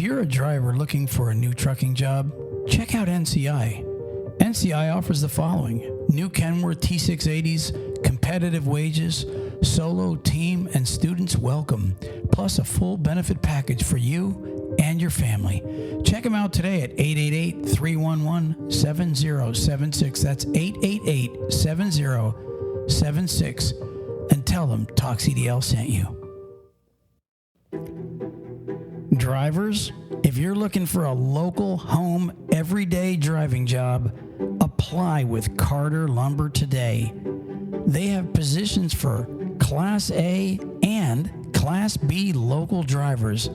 you're a driver looking for a new trucking job, check out NCI. NCI offers the following: new Kenworth T680s, competitive wages, solo, team, and students welcome, plus a full benefit package for you and your family. Check them out today at 888-311-7076. That's 888-7076. And tell them Talk CDL sent you. Drivers, if you're looking for a local, home, everyday driving job, apply with Carter Lumber today. They have positions for Class A and Class B local drivers.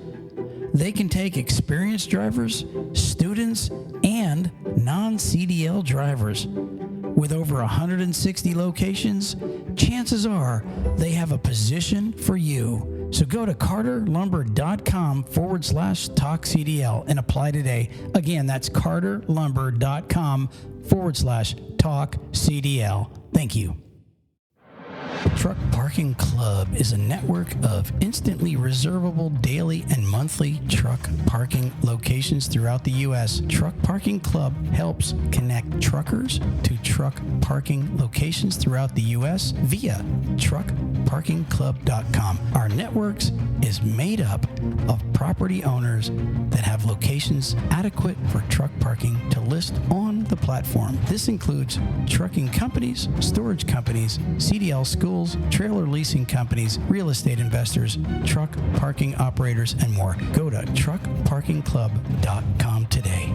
They can take experienced drivers, students, and non-CDL drivers. With over 160 locations, chances are they have a position for you. So go to carterlumber.com/talkcdl and apply today. Again, that's carterlumber.com/talkcdl. Thank you. Truck Parking Club is a network of instantly reservable daily and monthly truck parking locations throughout the U.S. Truck Parking Club helps connect truckers to truck parking locations throughout the U.S. via truckparkingclub.com. Our networks is made up of property owners that have locations adequate for truck parking to list on the platform. This includes trucking companies, storage companies, CDL schools, trailer leasing companies, real estate investors, truck parking operators, and more. Go to truckparkingclub.com today.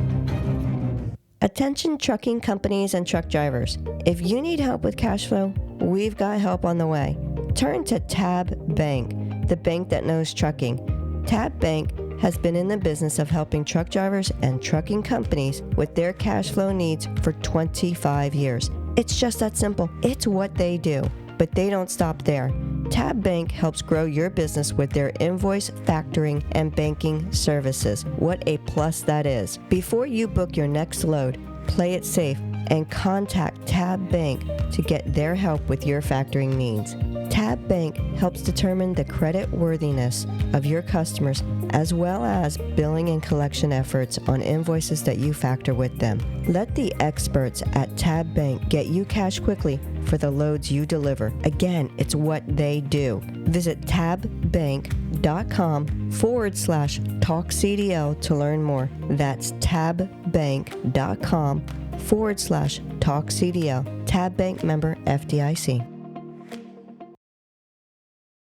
Attention trucking companies and truck drivers. If you need help with cash flow, we've got help on the way. Turn to Tab Bank, the bank that knows trucking. Tab Bank has been in the business of helping truck drivers and trucking companies with their cash flow needs for 25 years. It's just that simple. It's what they do. But they don't stop there. Tab Bank helps grow your business with their invoice, factoring, and banking services. What a plus that is. Before you book your next load, play it safe and contact Tab Bank to get their help with your factoring needs. Tab Bank helps determine the credit worthiness of your customers as well as billing and collection efforts on invoices that you factor with them. Let the experts at Tab Bank get you cash quickly for the loads you deliver. Again, it's what they do. Visit tabbank.com/talkcdl to learn more. That's tabbank.com/talkcdl. Tab Bank member FDIC.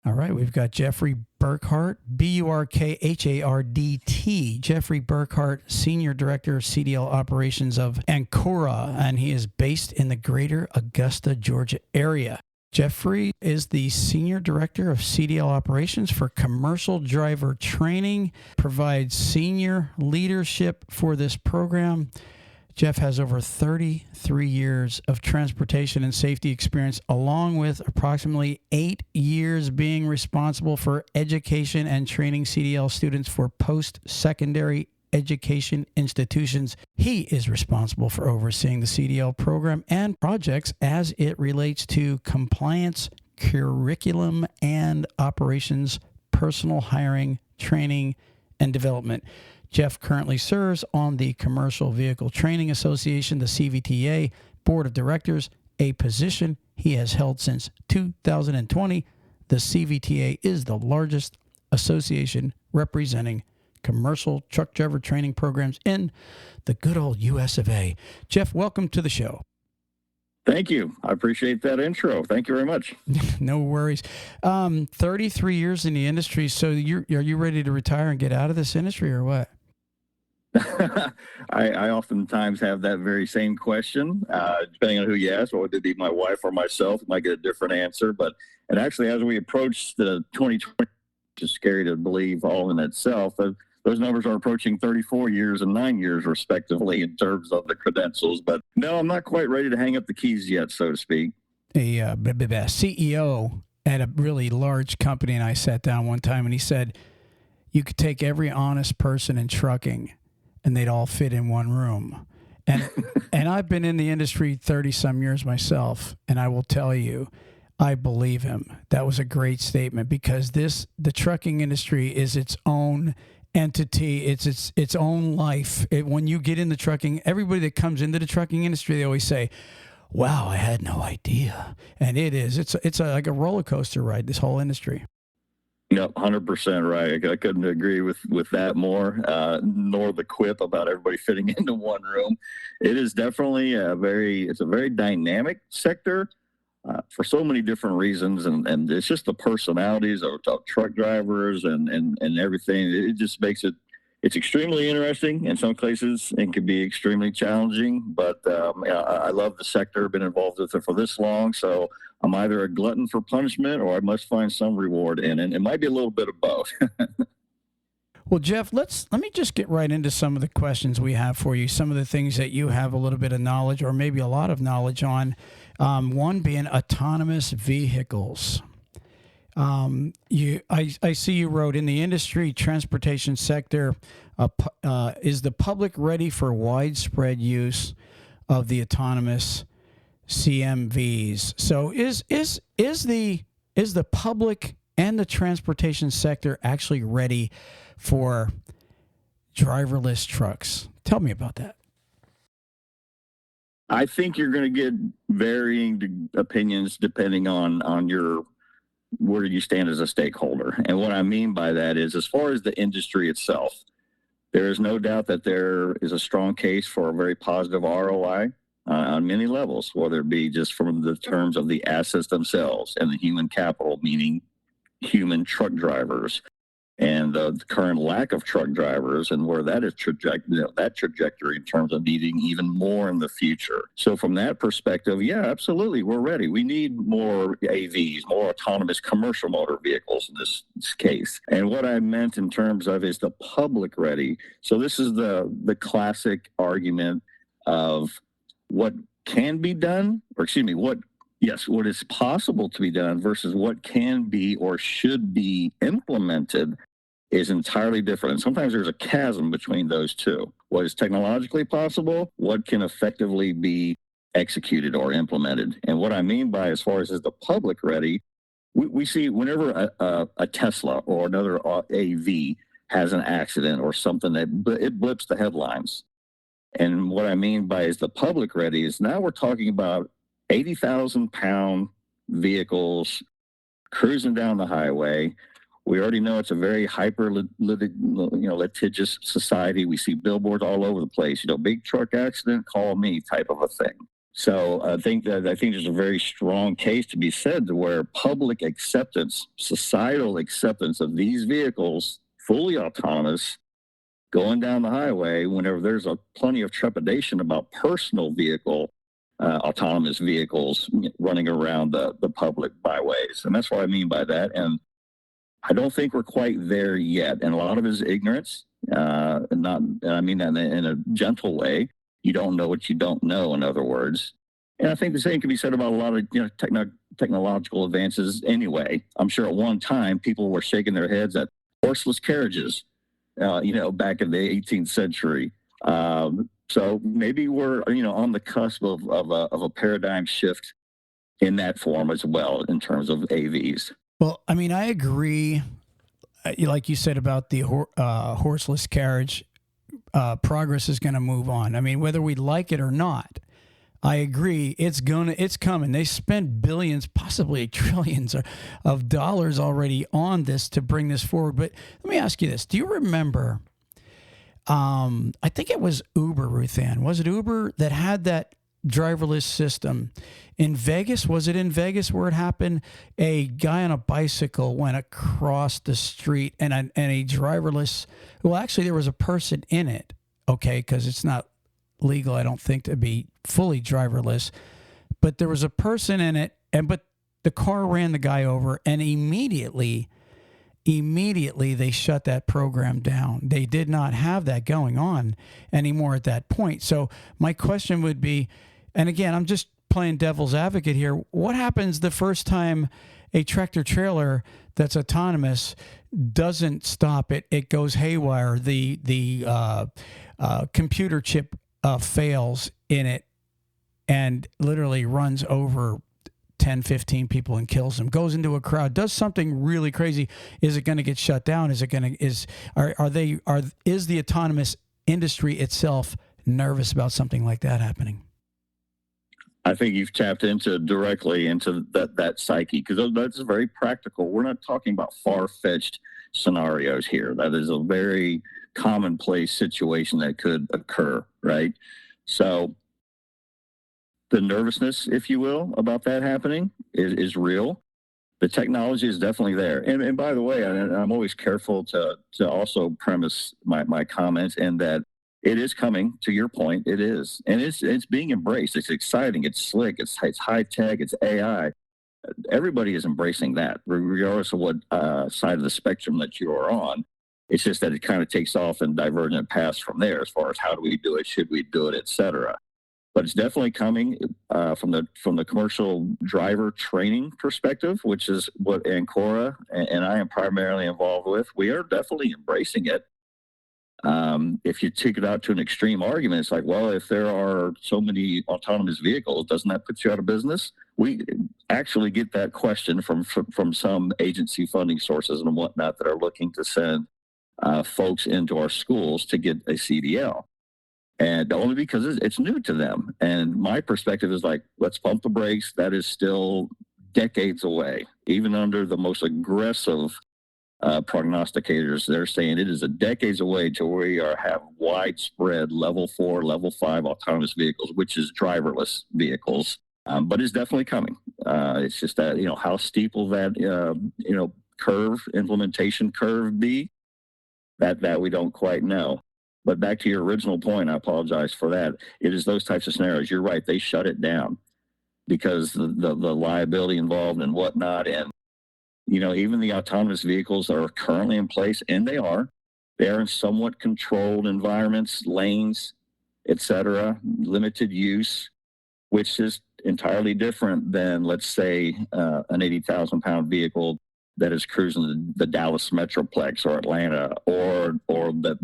All right, we've got Jeffrey Burkhardt, Burkhardt, Jeffrey Burkhardt, Senior Director of CDL Operations of Ancora, and he is based in the greater Augusta, Georgia area. Jeffrey is the Senior Director of CDL Operations for Commercial Driver Training, provides senior leadership for this program. Jeff has over 33 years of transportation and safety experience, along with approximately 8 years being responsible for education and training CDL students for post-secondary education institutions. He is responsible for overseeing the CDL program and projects as it relates to compliance, curriculum, and operations, personal hiring, training, and development. Jeff currently serves on the Commercial Vehicle Training Association, the CVTA, Board of Directors, a position he has held since 2020. The CVTA is the largest association representing commercial truck driver training programs in the good old US of A. Jeff, welcome to the show. Thank you. I appreciate that intro. Thank you very much. No worries. 33 years in the industry. So are you ready to retire and get out of this industry or what? I oftentimes have that very same question. Depending on who you ask, whether it be my wife or myself, I might get a different answer. But and actually, as we approach the 2020, which is scary to believe all in itself, those numbers are approaching 34 years and 9 years, respectively, in terms of the credentials. But no, I'm not quite ready to hang up the keys yet, so to speak. A CEO at a really large company, and I sat down one time, and he said, you could take every honest person in trucking, and they'd all fit in one room. And and I've been in the industry 30-some years myself, and I will tell you, I believe him. That was a great statement because the trucking industry is its own entity. It's its own life. When you get into trucking, everybody that comes into the trucking industry, they always say, "Wow, I had no idea." And it is. It's like a roller coaster ride. This whole industry. Yep, 100% right. I couldn't agree with that more, nor the quip about everybody fitting into one room. It is definitely it's a very dynamic sector for so many different reasons, and it's just the personalities of truck drivers and everything. It just makes it's extremely interesting in some cases and can be extremely challenging. But I love the sector, been involved with it for this long, so I'm either a glutton for punishment or I must find some reward in it. It might be a little bit of both. Well, Jeff, let me just get right into some of the questions we have for you. Some of the things that you have a little bit of knowledge, or maybe a lot of knowledge on. One being autonomous vehicles. I see you wrote, in the industry transportation sector, is the public ready for widespread use of the autonomous CMVs? So is the public and the transportation sector actually ready for driverless trucks? Tell me about that. I think you're going to get varying opinions depending on your where you stand as a stakeholder. And what I mean by that is, as far as the industry itself, there is no doubt that there is a strong case for a very positive ROI on many levels, whether it be just from the terms of the assets themselves and the human capital, meaning human truck drivers, and the current lack of truck drivers, and where that is that trajectory in terms of needing even more in the future. So from that perspective, yeah, absolutely, we're ready. We need more AVs, more autonomous commercial motor vehicles in this case. And what I meant in terms of is the public ready. So this is the classic argument of what can be done, or excuse me, what is possible to be done versus what can be or should be implemented is entirely different. And sometimes there's a chasm between those two. What is technologically possible, what can effectively be executed or implemented. And what I mean by, as far as is the public ready, we see whenever a Tesla or another AV has an accident or something, that it blips the headlines. And what I mean by is the public ready is, now we're talking about 80,000-pound vehicles cruising down the highway. We already know it's a very litigious society. We see billboards all over the place. Big truck accident, call me type of a thing. So I think there's a very strong case to be said to where public acceptance, societal acceptance of these vehicles, fully autonomous, going down the highway, whenever there's plenty of trepidation about personal vehicle, autonomous vehicles running around the public byways. And that's what I mean by that. And I don't think we're quite there yet. And a lot of it is ignorance. And I mean that in a gentle way. You don't know what you don't know, in other words. And I think the same can be said about a lot of technological advances anyway. I'm sure at one time people were shaking their heads at horseless carriages, back in the 18th century. So maybe we're on the cusp of a paradigm shift in that form as well in terms of AVs. Well, I mean, I agree. Like you said about the horseless carriage, progress is going to move on. I mean, whether we like it or not, I agree. It's coming. They spent billions, possibly trillions of dollars already on this to bring this forward. But let me ask you this. Do you remember, I think it was Uber, Ruthann. Was it Uber that had that driverless system in Vegas? Was it in Vegas where it happened? A guy on a bicycle went across the street and a driverless, well, actually there was a person in it, okay, because it's not legal, I don't think, to be fully driverless, but there was a person in it, but the car ran the guy over, and immediately they shut that program down. They did not have that going on anymore at that point. So my question would be, and again, I'm just playing devil's advocate here, what happens the first time a tractor trailer that's autonomous doesn't stop it? It goes haywire. The computer chip fails in it and literally runs over 10, 15 people and kills them, goes into a crowd, does something really crazy. Is it going to get shut down? Is the autonomous industry itself nervous about something like that happening? I think you've tapped directly into that psyche, because that's very practical. We're not talking about far-fetched scenarios here. That is a very commonplace situation that could occur, right? So the nervousness, if you will, about that happening is real. The technology is definitely there. And by the way, I'm always careful to also premise my comments in that it is coming. To your point, it is. And it's being embraced. It's exciting. It's slick. It's high tech. It's AI. Everybody is embracing that, regardless of what side of the spectrum that you are on. It's just that it kind of takes off in divergent paths from there as far as how do we do it, should we do it, et cetera. But it's definitely coming from the commercial driver training perspective, which is what Ancora and I am primarily involved with. We are definitely embracing it. If you take it out to an extreme argument, it's like, well, if there are so many autonomous vehicles, doesn't that put you out of business? We actually get that question from some agency funding sources and whatnot that are looking to send folks into our schools to get a CDL. And only because it's new to them. And my perspective is like, let's pump the brakes. That is still decades away. Even under the most aggressive prognosticators, they're saying it is a decades away to where we have widespread level 4, level 5 autonomous vehicles, which is driverless vehicles. But it's definitely coming. It's just that, how steep will that, implementation curve be? That we don't quite know. But back to your original point, I apologize for that. It is those types of scenarios. You're right. They shut it down because the liability involved and whatnot. And, even the autonomous vehicles that are currently in place, and they are in somewhat controlled environments, lanes, et cetera, limited use, which is entirely different than, let's say, an 80,000-pound vehicle that is cruising the Dallas Metroplex or Atlanta or the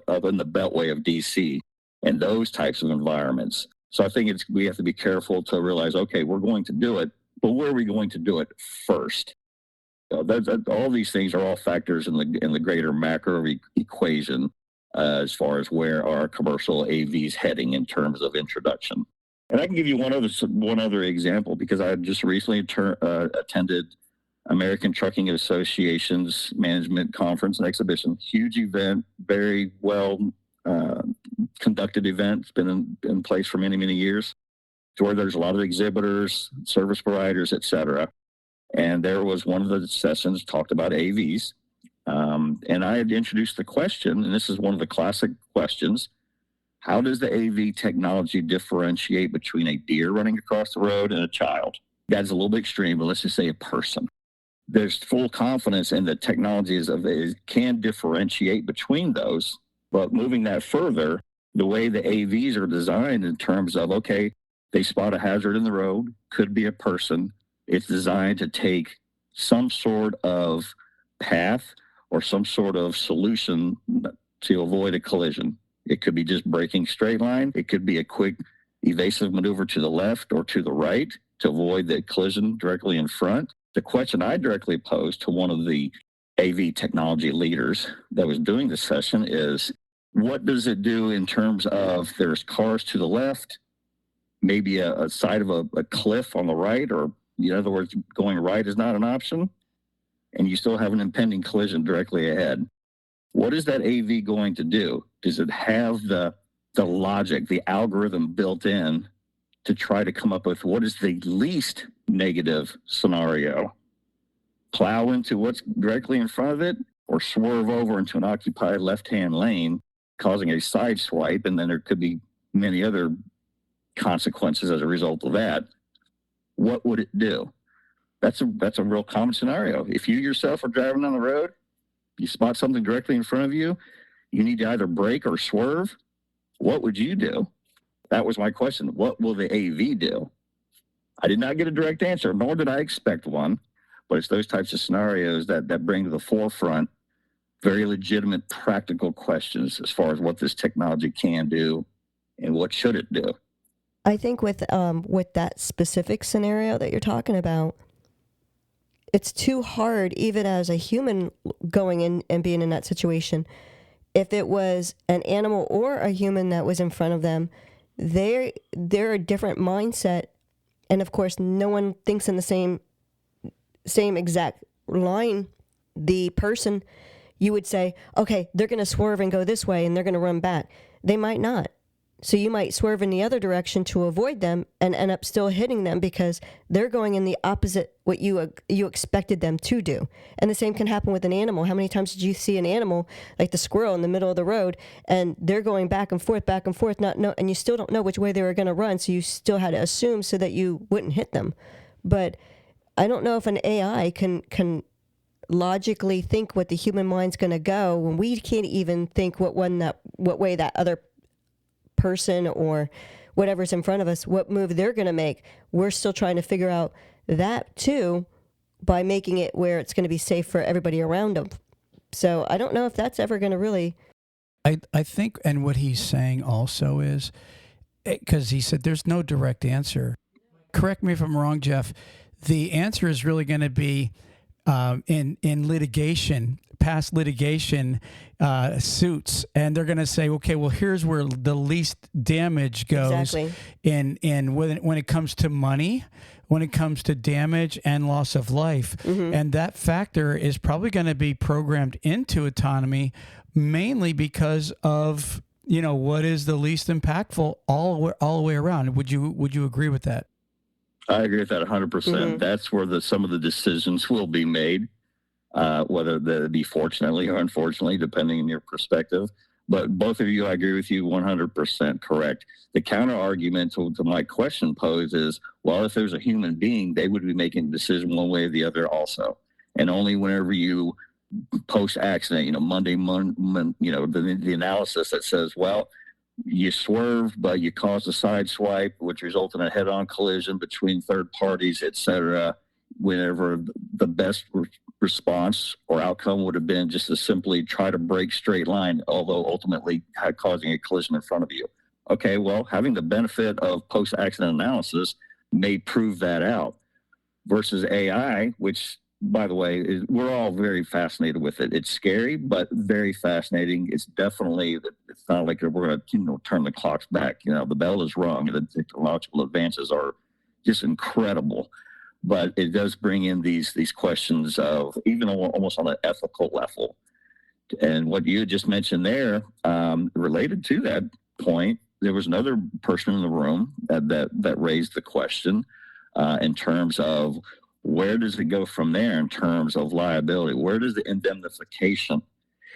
up in the Beltway of DC and those types of environments. So I think we have to be careful to realize, okay, we're going to do it, but where are we going to do it first? All these things are all factors in the greater macro equation as far as where our commercial AV's heading in terms of introduction. And I can give you one other example, because I just recently attended American Trucking Association's management conference and exhibition. Huge event, very well conducted event. It's been in place for many, many years, to where there's a lot of exhibitors, service providers, et cetera. And there was one of the sessions talked about AVs. And I had introduced the question, and this is one of the classic questions: how does the AV technology differentiate between a deer running across the road and a child? That's a little bit extreme, but let's just say a person. There's full confidence in the technologies can differentiate between those. But moving that further, the way the AVs are designed in terms of, okay, they spot a hazard in the road, could be a person. It's designed to take some sort of path or some sort of solution to avoid a collision. It could be just braking straight line. It could be a quick evasive maneuver to the left or to the right to avoid the collision directly in front. The question I directly posed to one of the AV technology leaders that was doing the session is, what does it do in terms of there's cars to the left, maybe a side of a cliff on the right, or in other words, going right is not an option, and you still have an impending collision directly ahead. What is that AV going to do? Does it have the logic, the algorithm built in to try to come up with what is the least negative scenario? Plow into what's directly in front of it, or swerve over into an occupied left-hand lane, causing a side swipe, and then there could be many other consequences as a result of that. What would it do? That's a real common scenario. If you yourself are driving on the road, you spot something directly in front of you, you need to either brake or swerve. What would you do? That was my question. What will the AV do? I did not get a direct answer, nor did I expect one, but it's those types of scenarios that bring to the forefront very legitimate practical questions as far as what this technology can do and what should it do. I think with that specific scenario that you're talking about, it's too hard, even as a human going in and being in that situation. If it was an animal or a human that was in front of them, they're a different mindset, and of course, no one thinks in the same exact line. The person, you would say, okay, they're going to swerve and go this way, and they're going to run back. They might not. So you might swerve in the other direction to avoid them and end up still hitting them because they're going in the opposite what you expected them to do. And the same can happen with an animal. How many times did you see an animal like the squirrel in the middle of the road and they're going back and forth, and you still don't know which way they were going to run, so you still had to assume so that you wouldn't hit them. But I don't know if an AI can logically think what the human mind's going to go when we can't even think what way that other person or whatever's in front of us, what move they're going to make. We're still trying to figure out that too by making it where it's going to be safe for everybody around them. So I don't know if that's ever going to really... I think, and what he's saying also is, because he said there's no direct answer. Correct me if I'm wrong, Jeff. The answer is really going to be in litigation, past litigation suits, and they're going to say, okay, well, here's where the least damage goes. Exactly. In when it comes to money, when it comes to damage and loss of life, and that factor is probably going to be programmed into autonomy, mainly because of what is the least impactful all the way around. Would you agree with that? I agree with that 100%. That's where some of the decisions will be made, whether they be fortunately or unfortunately, depending on your perspective. But both of you, I agree with you 100% correct. The counter argument to my question posed is, well, if there's a human being, they would be making a decision one way or the other also. And only whenever you post-accident, Monday, the analysis that says, well, you swerved, but you caused a side swipe, which resulted in a head-on collision between third parties, etc. Whenever the best response or outcome would have been just to simply try to break straight line, although ultimately causing a collision in front of you. Okay, well, having the benefit of post-accident analysis may prove that out versus AI, which, by the way, we're all very fascinated with it. It's scary, but very fascinating. It's definitely, it's not like we're going to turn the clocks back. The bell is rung. The technological advances are just incredible. But it does bring in these questions of even almost on an ethical level. And what you just mentioned there, related to that point, there was another person in the room that raised the question in terms of, where does it go from there in terms of liability? Where does the indemnification?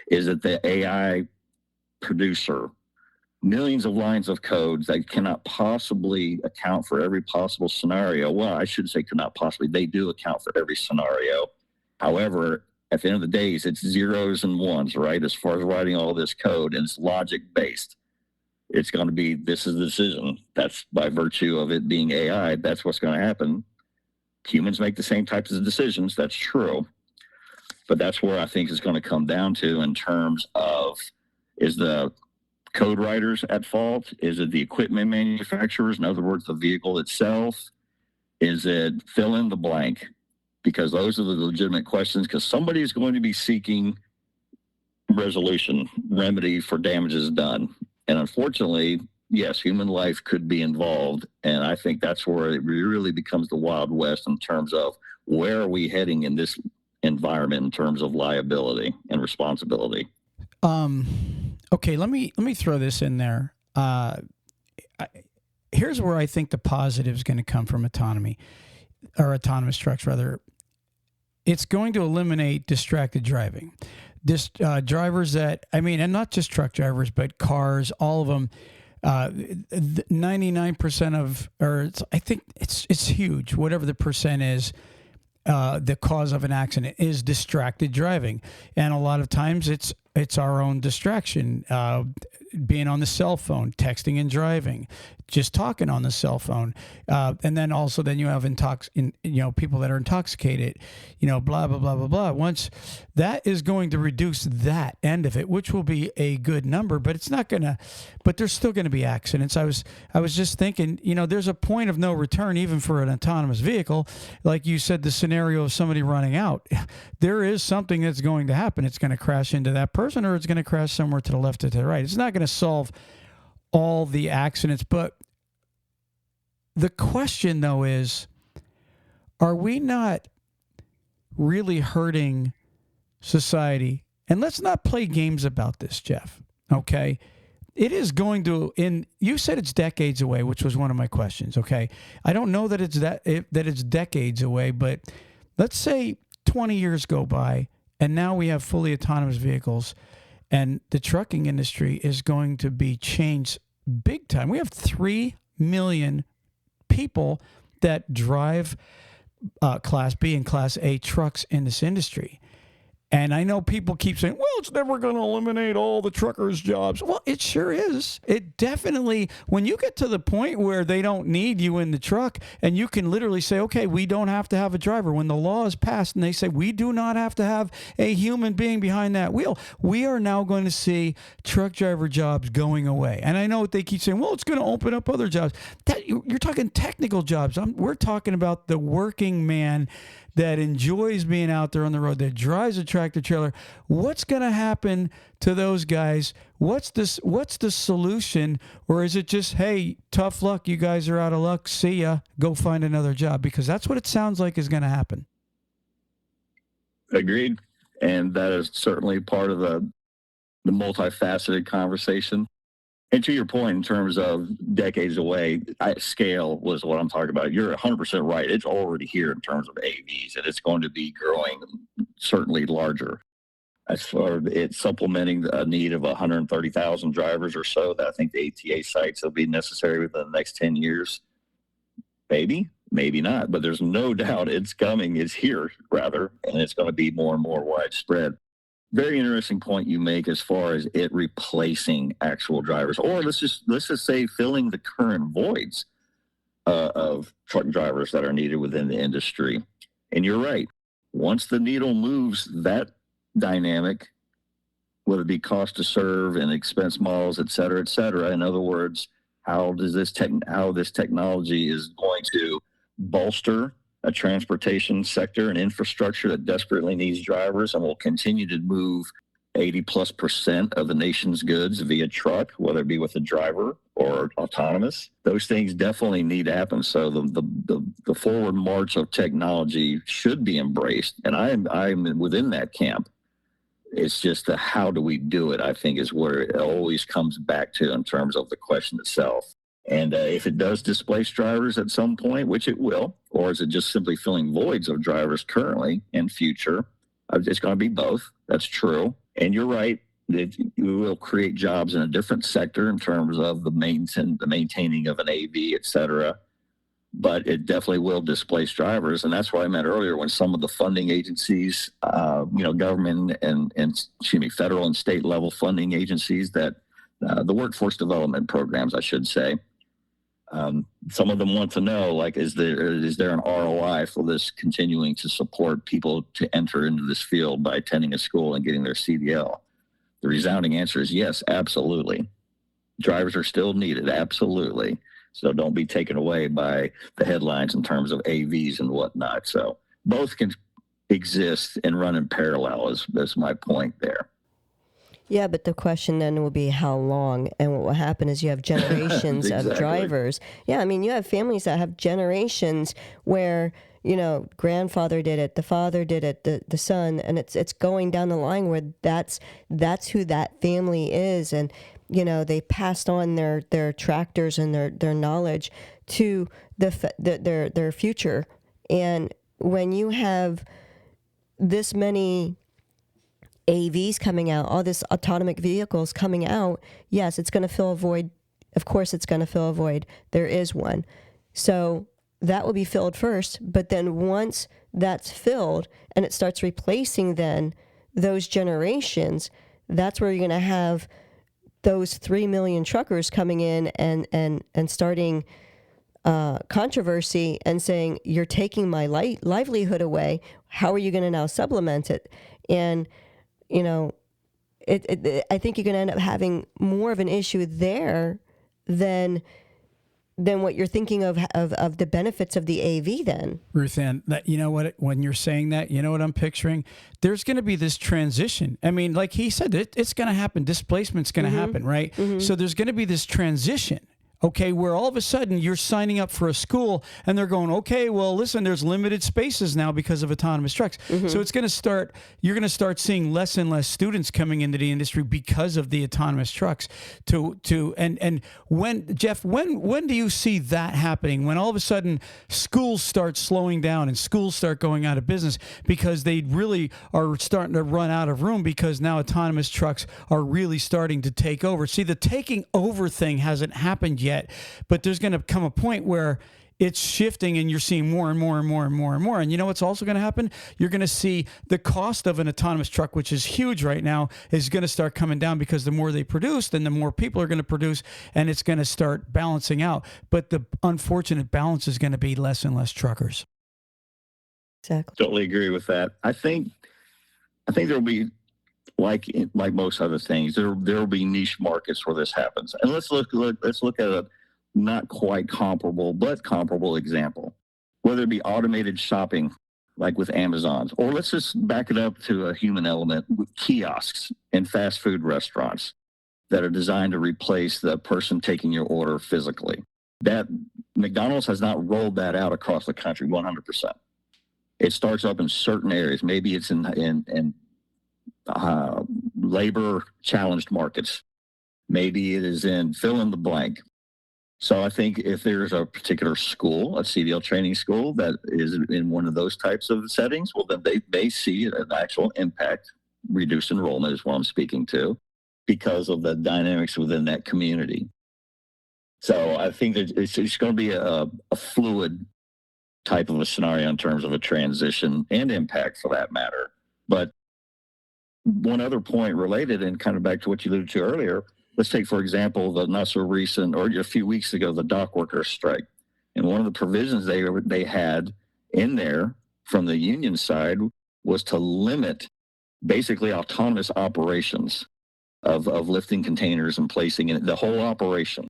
Is it the AI producer? Millions of lines of codes that cannot possibly account for every possible scenario. Well, I shouldn't say cannot possibly. They do account for every scenario. However, at the end of the day, it's zeros and ones, right? As far as writing all this code, and it's logic-based. It's going to be, this is the decision. That's by virtue of it being AI. That's what's going to happen. Humans make the same types of decisions. That's true. But that's where I think it's going to come down to in terms of, is the code writers at fault? Is it the equipment manufacturers? In other words, the vehicle itself? Is it fill in the blank? Because those are the legitimate questions, because somebody is going to be seeking resolution, remedy for damages done. And unfortunately, yes, human life could be involved. And I think that's where it really becomes the Wild West in terms of where are we heading in this environment in terms of liability and responsibility. Okay, let me throw this in there. Here's where I think the positive is going to come from autonomy, or autonomous trucks, rather. It's going to eliminate distracted driving. Drivers that, and not just truck drivers, but cars, all of them. 99% of, I think it's huge, whatever the percent is, the cause of an accident is distracted driving. And a lot of times it's our own distraction, being on the cell phone, texting and driving, just talking on the cell phone. And then also then you have people that are intoxicated, blah, blah, blah, blah, blah. Once that is going to reduce that end of it, which will be a good number, but it's not going to, but there's still going to be accidents. I was just thinking, there's a point of no return, even for an autonomous vehicle. Like you said, the scenario of somebody running out, there is something that's going to happen. It's going to crash into that person, or it's going to crash somewhere to the left or to the right. It's not going to solve all the accidents, but the question, though, is, are we not really hurting society? And let's not play games about this, Jeff, okay? It is going to, you said it's decades away, which was one of my questions, okay? I don't know that it's decades away, but let's say 20 years go by, and now we have fully autonomous vehicles, and the trucking industry is going to be changed big time. We have 3 million people that drive Class B and Class A trucks in this industry. And I know people keep saying, well, it's never going to eliminate all the truckers' jobs. Well, it sure is. It definitely, when you get to the point where they don't need you in the truck and you can literally say, okay, we don't have to have a driver. When the law is passed and they say we do not have to have a human being behind that wheel, we are now going to see truck driver jobs going away. And I know what they keep saying, well, it's going to open up other jobs. You're talking technical jobs. We're talking about the working man that enjoys being out there on the road, that drives a tractor trailer. What's going to happen to those guys? What's the solution? Or is it just, hey, tough luck, you guys are out of luck, see ya, go find another job? Because that's what it sounds like is going to happen. Agreed. And that is certainly part of the multifaceted conversation. And to your point, in terms of decades away, scale was what I'm talking about. You're 100% right. It's already here in terms of AVs, and it's going to be growing certainly larger. As far as it's supplementing a need of 130,000 drivers or so that I think the ATA sites will be necessary within the next 10 years. Maybe, maybe not, but there's no doubt it's coming. It's here, rather, and it's going to be more and more widespread. Very interesting point you make as far as it replacing actual drivers, or let's just say filling the current voids of truck drivers that are needed within the industry. And you're right. Once the needle moves, that dynamic, whether it be cost to serve and expense models, et cetera, in other words, how this technology is going to bolster a transportation sector and infrastructure that desperately needs drivers and will continue to move 80+% of the nation's goods via truck, whether it be with a driver or autonomous. Those things definitely need to happen. So the forward march of technology should be embraced, and I'm within that camp. It's just the how do we do it, I think, is where it always comes back to in terms of the question itself. And if it does displace drivers at some point, which it will, or is it just simply filling voids of drivers currently and future? It's going to be both. That's true. And you're right. It will create jobs in a different sector in terms of the maintaining of an AV, et cetera. But it definitely will displace drivers. And that's what I meant earlier when some of the funding agencies, government and federal and state level funding agencies that the workforce development programs, I should say, some of them want to know, like, is there an ROI for this continuing to support people to enter into this field by attending a school and getting their CDL? The resounding answer is yes, absolutely. Drivers are still needed, absolutely. So don't be taken away by the headlines in terms of AVs and whatnot. So both can exist and run in parallel is my point there. Yeah, but the question then will be how long, and what will happen is you have generations Exactly. of drivers. Yeah, I mean, you have families that have generations where, grandfather did it, the father did it, the son, and it's going down the line where that's who that family is, and they passed on their tractors and their knowledge to their future. And when you have this many AVs coming out, all this autonomic vehicles coming out, yes, it's going to fill a void. Of course, it's going to fill a void. There is one. So that will be filled first. But then once that's filled and it starts replacing then those generations, that's where you're going to have those 3 million truckers coming in and starting controversy and saying, you're taking my livelihood away. How are you going to now supplement it? And, you know, I think you're going to end up having more of an issue there than what you're thinking of the benefits of the AV then. Ruthann, that, you know what, when you're saying that, you know what I'm picturing? There's going to be this transition. I mean, like he said, it's going to happen. Displacement's going to happen, right? So there's going to be this transition. Okay, where all of a sudden you're signing up for a school and they're going, okay, well, listen, there's limited spaces now because of autonomous trucks. So it's going to start, you're going to start seeing less and less students coming into the industry because of the autonomous trucks. And when, Jeff, when do you see that happening? When all of a sudden schools start slowing down and schools start going out of business because they really are starting to run out of room because now autonomous trucks are really starting to take over. See, the taking over thing hasn't happened yet. But there's going to come a point where it's shifting and you're seeing more and more and more and more and more. And you know what's also going to happen? You're going to see the cost of an autonomous truck, which is huge right now, is going to start coming down because the more they produce, then the more people are going to produce, and it's going to start balancing out. But the unfortunate balance is going to be less and less truckers. Exactly. Totally agree with that. I think there'll be, like most other things, there will be niche markets where this happens. And let's look at a not quite comparable, but comparable example, whether it be automated shopping, like with Amazon, or let's just back it up to a human element with kiosks in fast food restaurants that are designed to replace the person taking your order physically. That McDonald's has not rolled that out across the country 100%. It starts up in certain areas. Maybe it's in labor challenged markets. Maybe it is in fill in the blank. So I think if there's a particular school, a CDL training school that is in one of those types of settings, well, then they see an actual impact. Reduced enrollment is what I'm speaking to, because of the dynamics within that community. So I think that it's going to be a fluid type of a scenario in terms of a transition and impact for that matter. But one other point related, and kind of back to what you alluded to earlier, let's take, for example, the not so recent, or a few weeks ago, the dock workers strike. And one of the provisions they had in there from the union side was to limit basically autonomous operations of lifting containers and placing in the whole operation.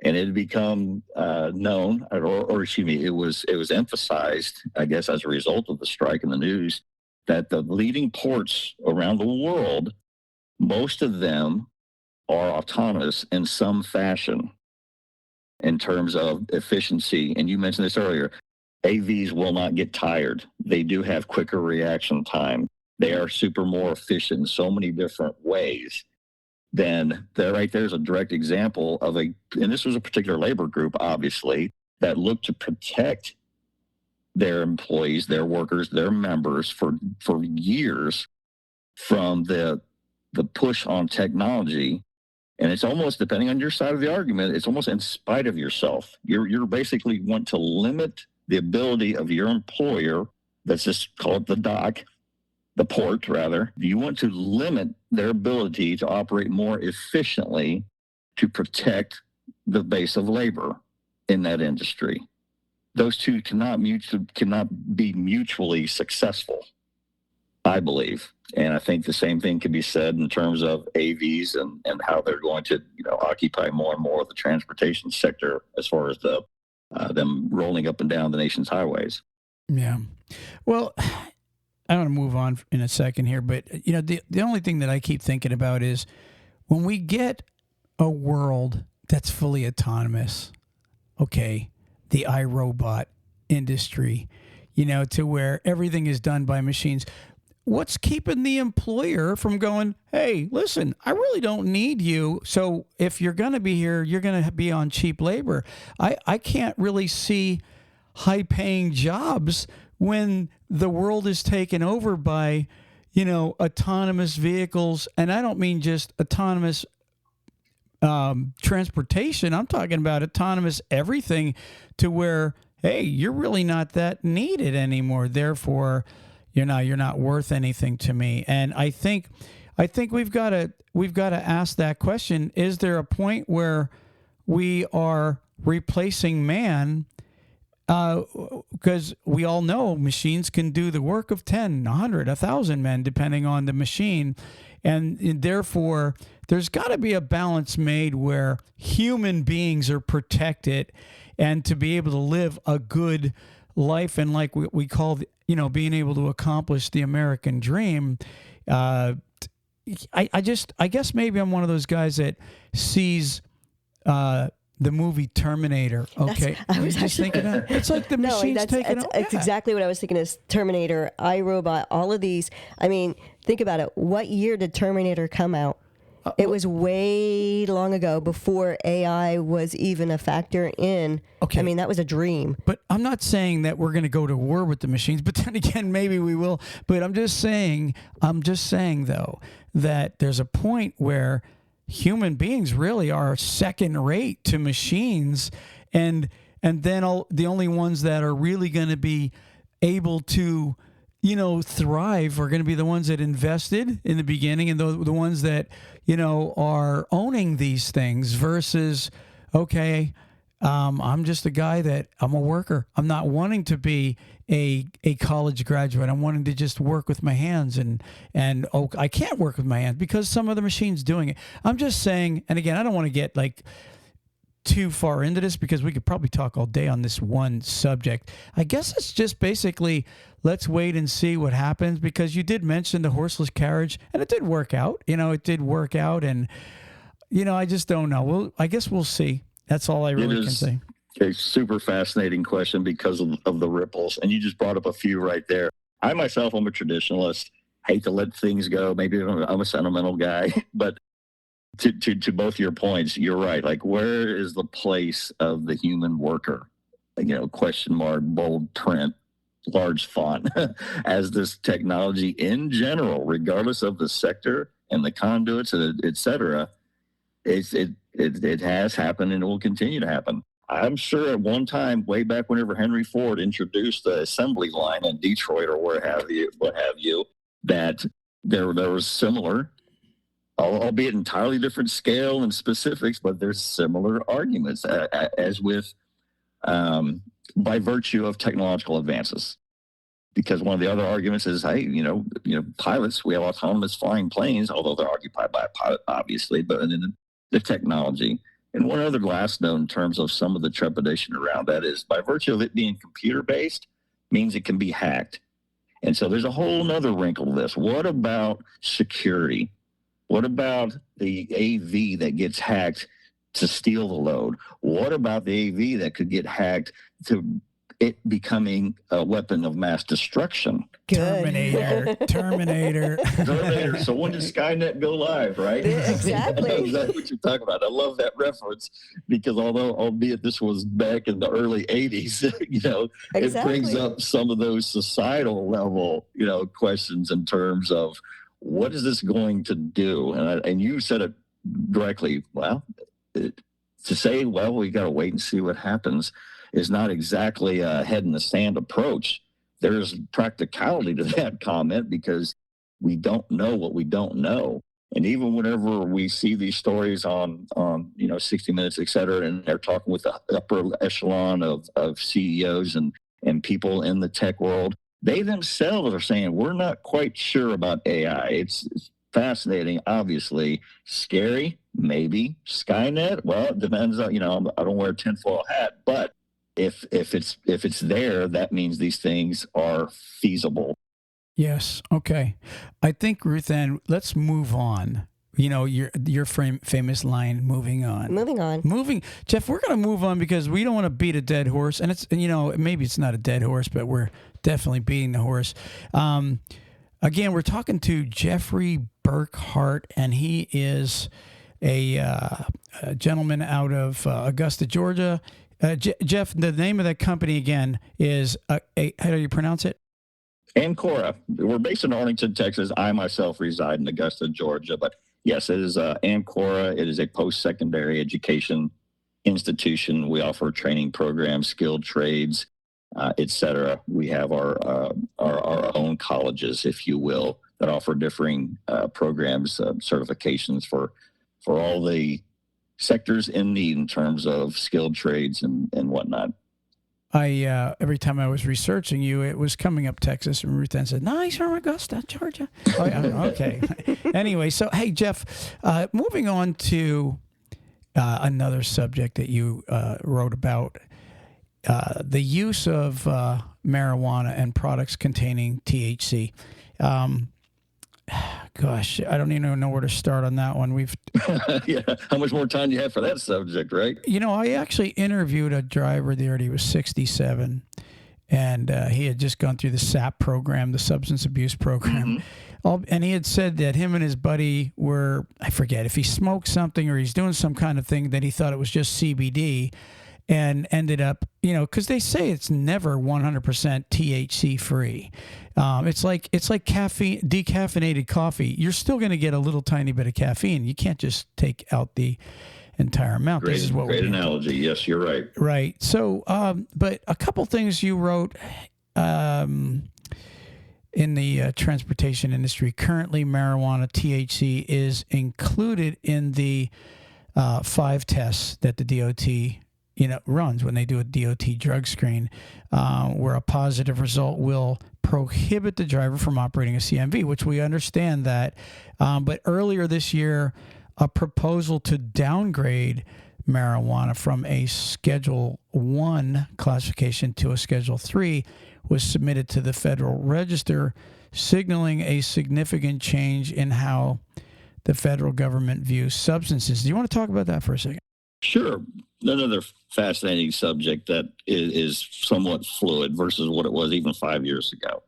And it had become known, or excuse me, it was emphasized, I guess, as a result of the strike in the news, that the leading ports around the world, most of them are autonomous in some fashion in terms of efficiency. And you mentioned this earlier, AVs will not get tired. They do have quicker reaction time. They are super more efficient in so many different ways. Then right there's a direct example of and this was a particular labor group, obviously, that looked to protect their employees, their workers, their members for years from the push on technology. And it's almost, depending on your side of the argument, it's almost in spite of yourself. You're basically want to limit the ability of your employer, let's just call it the port rather. You want to limit their ability to operate more efficiently to protect the base of labor in that industry. Those two cannot be mutually successful, I believe. And I think the same thing can be said in terms of AVs and how they're going to, occupy more and more of the transportation sector as far as them rolling up and down the nation's highways. Yeah. Well, I want to move on in a second here, but the only thing that I keep thinking about is when we get a world that's fully autonomous, okay, the iRobot industry, to where everything is done by machines. What's keeping the employer from going, hey, listen, I really don't need you. So if you're going to be here, you're going to be on cheap labor. I can't really see high-paying jobs when the world is taken over by, autonomous vehicles. And I don't mean just autonomous transportation. I'm talking about autonomous everything, to where, hey, you're really not that needed anymore. Therefore, you're not worth anything to me. And I think I think we've got to ask that question. Is there a point where we are replacing man? Because we all know machines can do the work of 10, 100, 1,000 men, depending on the machine. And therefore, there's got to be a balance made where human beings are protected and to be able to live a good life and like we call, being able to accomplish the American dream. I guess maybe I'm one of those guys that sees the movie Terminator. Okay, I was just thinking that. It's like the machines taking over. It's exactly what I was thinking. Is Terminator, iRobot, all of these. I mean, think about it. What year did Terminator come out? It was way long ago, before AI was even a factor in. Okay. I mean, that was a dream. But I'm not saying that we're going to go to war with the machines, but then again, maybe we will. But I'm just saying though, that there's a point where human beings really are second rate to machines, and then the only ones that are really going to be able to thrive are going to be the ones that invested in the beginning, and the ones that are owning these things versus, okay, I'm just a guy that I'm a worker. I'm not wanting to be a college graduate. I'm wanting to just work with my hands, and I can't work with my hands because some of the machine's doing it. I'm just saying, and again, I don't want to get like too far into this because we could probably talk all day on this one subject. I guess it's just basically let's wait and see what happens, because you did mention the horseless carriage and it did work out. It did work out, and I just don't know. I guess we'll see. That's all I really can say. A super fascinating question because of the ripples. And you just brought up a few right there. I myself, I'm a traditionalist. Hate to let things go. Maybe I'm a sentimental guy, but to both your points, you're right. Like, where is the place of the human worker? Question mark, bold print, large font, as this technology in general, regardless of the sector and the conduits, et cetera, it has happened and it will continue to happen. I'm sure at one time, way back whenever Henry Ford introduced the assembly line in Detroit or what have you, that there was similar, albeit entirely different scale and specifics, but there's similar arguments as with by virtue of technological advances. Because one of the other arguments is, hey, pilots, we have autonomous flying planes, although they're occupied by a pilot, obviously, but then the technology. And one other last note in terms of some of the trepidation around that is, by virtue of it being computer-based, means it can be hacked. And so there's a whole nother wrinkle to this. What about security? What about the AV that gets hacked to steal the load? What about the AV that could get hacked to it becoming a weapon of mass destruction? Terminator. So when did Skynet go live, right? Exactly. That's exactly what you're talking about. I love that reference because albeit this was back in the early 80s, It brings up some of those societal level, questions in terms of what is this going to do? And you said it directly. Well, to say, we got to wait and see what happens is not exactly a head in the sand approach. There's practicality to that comment because we don't know what we don't know. And even whenever we see these stories on 60 Minutes, et cetera, and they're talking with the upper echelon of CEOs and people in the tech world, they themselves are saying, we're not quite sure about AI. It's fascinating, obviously. Scary, maybe. Skynet, well, it depends on, I don't wear a tinfoil hat, but if it's there, that means these things are feasible. Yes. Okay. I think, Ruthann, let's move on. Your famous line, moving on. Jeff, we're going to move on because we don't want to beat a dead horse. And it's, maybe it's not a dead horse, but we're definitely beating the horse. Again, we're talking to Jeffrey Burkhardt, and he is a gentleman out of Augusta, Georgia. Jeff, the name of that company again is, how do you pronounce it? Ancora. We're based in Arlington, Texas. I myself reside in Augusta, Georgia. But yes, it is Ancora. It is a post-secondary education institution. We offer training programs, skilled trades, et cetera. We have our own colleges, if you will, that offer differing programs, certifications for all the sectors in need in terms of skilled trades and whatnot. Every time I was researching you, it was coming up Texas, and Ruthann said, "No, he's from Augusta, Georgia." Oh, yeah, okay. Anyway, so hey, Jeff, moving on to another subject that you wrote about, the use of marijuana and products containing THC. Gosh, I don't even know where to start on that one. Yeah. How much more time do you have for that subject, right? I actually interviewed a driver there. He was 67, and he had just gone through the SAP program, the substance abuse program. Mm-hmm. And he had said that him and his buddy were, I forget, if he smoked something or he's doing some kind of thing, that he thought it was just CBD, and ended up, because they say it's never 100% THC free. It's like caffeine, decaffeinated coffee. You're still going to get a little tiny bit of caffeine. You can't just take out the entire amount. Great, this is what great analogy. Yes, you're right. Right. So, but a couple things you wrote in the transportation industry. Currently, marijuana THC is included in the 5 tests that the DOT runs when they do a DOT drug screen, where a positive result will prohibit the driver from operating a CMV, which we understand that. But earlier this year, a proposal to downgrade marijuana from a Schedule 1 classification to a Schedule 3 was submitted to the Federal Register, signaling a significant change in how the federal government views substances. Do you want to talk about that for a second? Sure. Another fascinating subject that is somewhat fluid versus what it was even 5 years ago.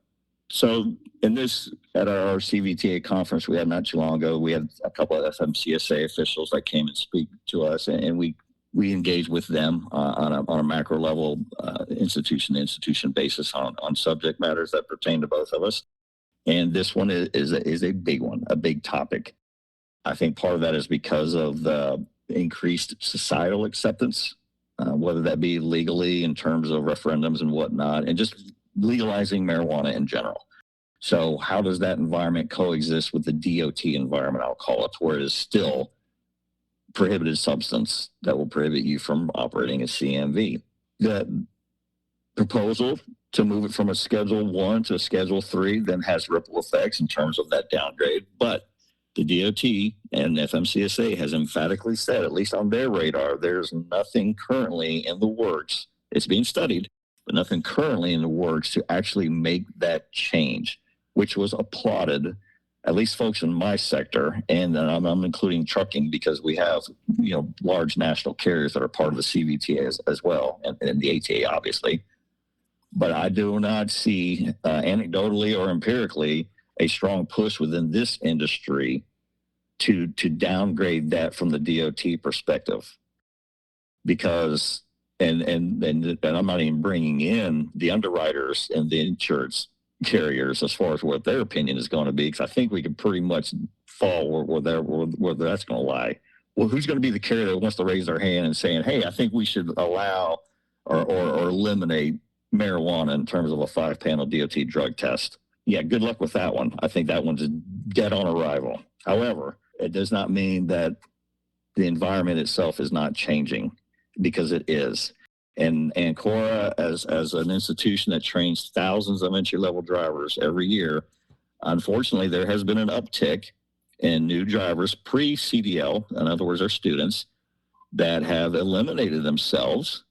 So at our CVTA conference we had not too long ago, we had a couple of FMCSA officials that came and speak to us, and we engaged with them on a macro level, institution to institution basis on subject matters that pertain to both of us. And this one is a big one, a big topic. I think part of that is because of the increased societal acceptance, whether that be legally in terms of referendums and whatnot, and just legalizing marijuana in general. So how does that environment coexist with the DOT environment, I'll call it, where it is still prohibited substance that will prohibit you from operating a CMV? The proposal to move it from a Schedule 1 to a Schedule 3 then has ripple effects in terms of that downgrade, but the DOT and FMCSA has emphatically said, at least on their radar, there's nothing currently in the works. It's being studied, but nothing currently in the works to actually make that change, which was applauded, at least folks in my sector, and I'm including trucking because we have large national carriers that are part of the CVTA as well, and the ATA obviously. But I do not see anecdotally or empirically a strong push within this industry to downgrade that from the DOT perspective, because and I'm not even bringing in the underwriters and the insurance carriers as far as what their opinion is going to be, because I think we can pretty much fall where that's going to lie. Well, who's going to be the carrier that wants to raise their hand and saying, hey, I think we should allow or eliminate marijuana in terms of a 5-panel DOT drug test? Yeah, good luck with that one. I think that one's dead on arrival. However, it does not mean that the environment itself is not changing, because it is. And Cora, as an institution that trains thousands of entry-level drivers every year, unfortunately, there has been an uptick in new drivers pre-CDL, in other words, our students, that have eliminated themselves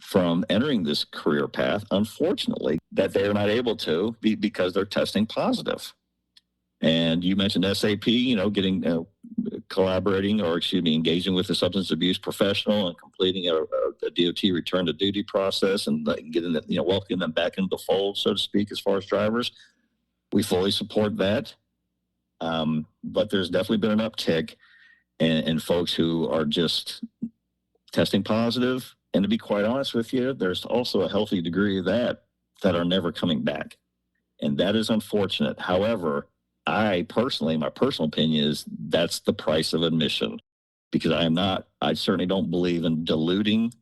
from entering this career path, unfortunately, that they are not able to because they're testing positive. And you mentioned SAP, getting engaging with a substance abuse professional and completing a DOT return to duty process and getting that, welcoming them back into the fold, so to speak, as far as drivers. We fully support that. But there's definitely been an uptick in folks who are just testing positive. And to be quite honest with you, there's also a healthy degree of that are never coming back. And that is unfortunate. However, my personal opinion is that's the price of admission, because I certainly don't believe in diluting